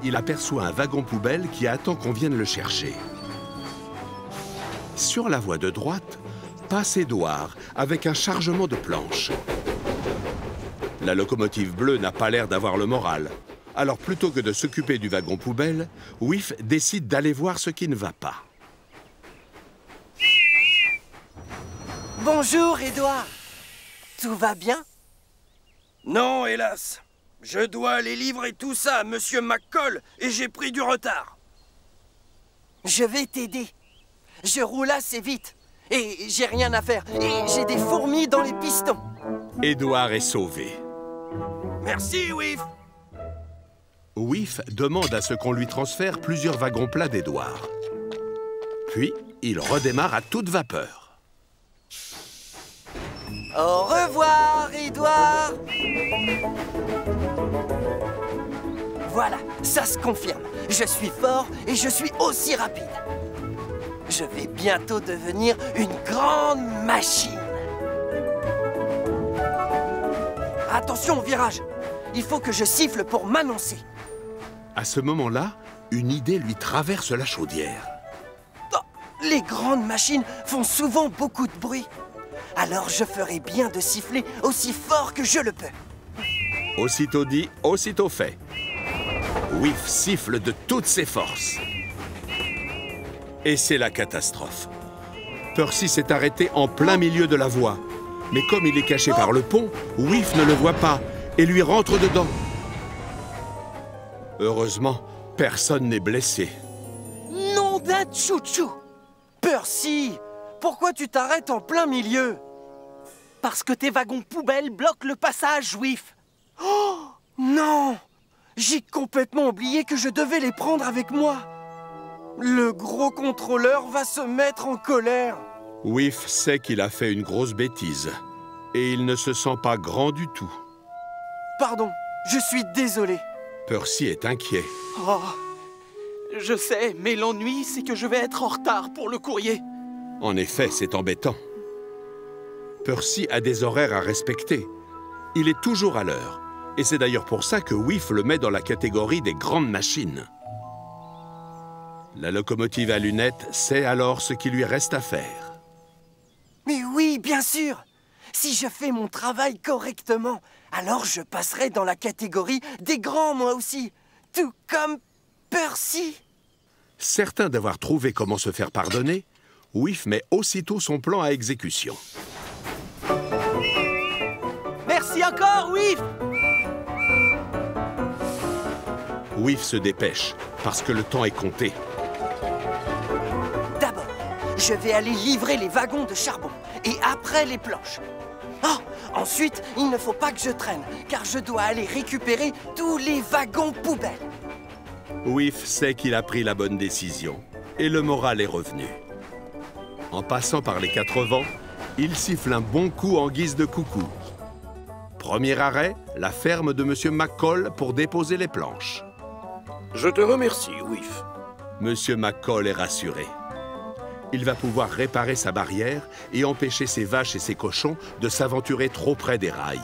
il aperçoit un wagon poubelle qui attend qu'on vienne le chercher. Sur la voie de droite, passe Édouard avec un chargement de planches. La locomotive bleue n'a pas l'air d'avoir le moral. Alors plutôt que de s'occuper du wagon poubelle, Whiff décide d'aller voir ce qui ne va pas. Bonjour, Édouard. Tout va bien? Non, hélas. Je dois aller livrer tout ça à Monsieur McCall et j'ai pris du retard. Je vais t'aider. Je roule assez vite. Et j'ai rien à faire. Et j'ai des fourmis dans les pistons. Édouard est sauvé. Merci, Whiff. Whiff demande à ce qu'on lui transfère plusieurs wagons plats d'Édouard. Puis, il redémarre à toute vapeur. Au revoir, Édouard. Voilà, ça se confirme. Je suis fort et je suis aussi rapide. Je vais bientôt devenir une grande machine. Attention au virage. Il faut que je siffle pour m'annoncer. À ce moment-là, une idée lui traverse la chaudière. Oh, les grandes machines font souvent beaucoup de bruit. Alors je ferai bien de siffler aussi fort que je le peux. Aussitôt dit, aussitôt fait. Whiff siffle de toutes ses forces. Et c'est la catastrophe. Percy s'est arrêté en plein milieu de la voie. Mais comme il est caché par le pont, Whiff ne le voit pas et lui rentre dedans. Heureusement, personne n'est blessé. Nom d'un chouchou! Percy, pourquoi tu t'arrêtes en plein milieu? Parce que tes wagons poubelles bloquent le passage, Whiff. Oh, non! J'ai complètement oublié que je devais les prendre avec moi. Le gros contrôleur va se mettre en colère. Whiff sait qu'il a fait une grosse bêtise. Et il ne se sent pas grand du tout. Pardon, je suis désolé. Percy est inquiet. Oh, je sais, mais l'ennui, c'est que je vais être en retard pour le courrier. En effet, c'est embêtant. Percy a des horaires à respecter. Il est toujours à l'heure. Et c'est d'ailleurs pour ça que Whiff le met dans la catégorie des grandes machines. La locomotive à lunettes sait alors ce qu'il lui reste à faire. Mais oui, bien sûr. Si je fais mon travail correctement, alors je passerai dans la catégorie des grands, moi aussi. Tout comme Percy. Certain d'avoir trouvé comment se faire pardonner, Whiff met aussitôt son plan à exécution. Merci encore, Whiff. Whiff se dépêche, parce que le temps est compté. D'abord, je vais aller livrer les wagons de charbon, et après les planches. Oh, ensuite, il ne faut pas que je traîne, car je dois aller récupérer tous les wagons poubelles. Whiff sait qu'il a pris la bonne décision, et le moral est revenu. En passant par les 4 vents, il siffle un bon coup en guise de coucou. Premier arrêt, la ferme de Monsieur McCall pour déposer les planches. Je te remercie, Whiff. Monsieur McCall est rassuré. Il va pouvoir réparer sa barrière et empêcher ses vaches et ses cochons de s'aventurer trop près des rails.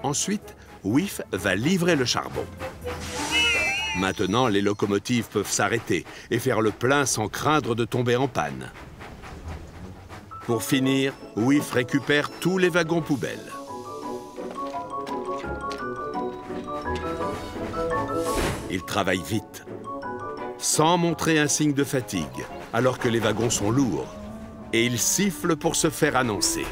Ensuite, Whiff va livrer le charbon. Maintenant, les locomotives peuvent s'arrêter et faire le plein sans craindre de tomber en panne. Pour finir, Whiff récupère tous les wagons poubelles. Il travaille vite, sans montrer un signe de fatigue, alors que les wagons sont lourds, et il siffle pour se faire annoncer.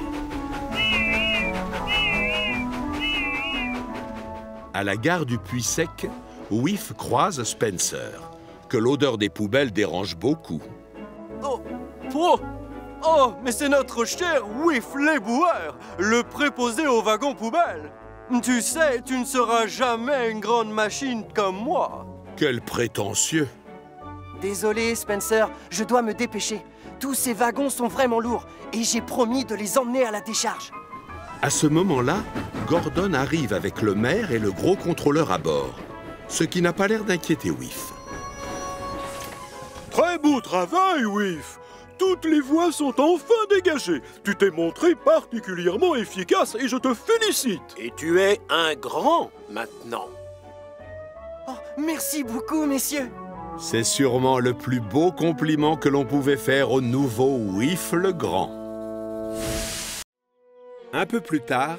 À la gare du Puy-Sec, Whiff croise Spencer, que l'odeur des poubelles dérange beaucoup. Oh, mais c'est notre cher Whiff l'éboueur, le préposé au wagon poubelle. Tu sais, tu ne seras jamais une grande machine comme moi. Quel prétentieux! Désolé, Spencer, je dois me dépêcher. Tous ces wagons sont vraiment lourds et j'ai promis de les emmener à la décharge. À ce moment-là, Gordon arrive avec le maire et le gros contrôleur à bord, ce qui n'a pas l'air d'inquiéter Whiff. Très beau travail, Whiff. Toutes les voies sont enfin dégagées. Tu t'es montré particulièrement efficace et je te félicite. Et tu es un grand maintenant. Oh, merci beaucoup, messieurs. C'est sûrement le plus beau compliment que l'on pouvait faire au nouveau Whiff le Grand. Un peu plus tard,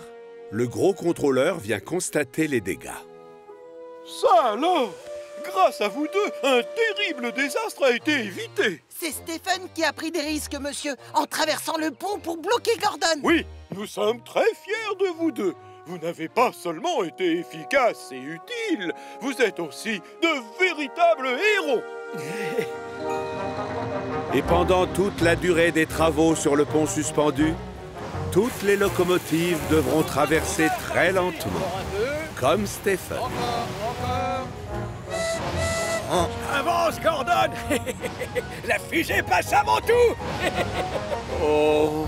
le gros contrôleur vient constater les dégâts. Ça alors! Grâce à vous deux, un terrible désastre a été évité. C'est Stephen qui a pris des risques, monsieur, en traversant le pont pour bloquer Gordon. Oui, nous sommes très fiers de vous deux. Vous n'avez pas seulement été efficaces et utiles, vous êtes aussi de véritables héros. Et pendant toute la durée des travaux sur le pont suspendu, toutes les locomotives devront traverser très lentement, comme Stephen. Avance, Gordon. La fusée passe avant tout. Oh.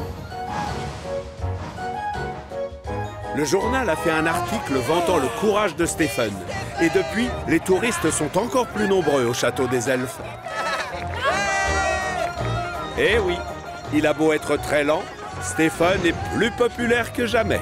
Le journal a fait un article vantant le courage de Stephen. Et depuis, les touristes sont encore plus nombreux au château des elfes. Eh oui, il a beau être très lent, Stephen est plus populaire que jamais.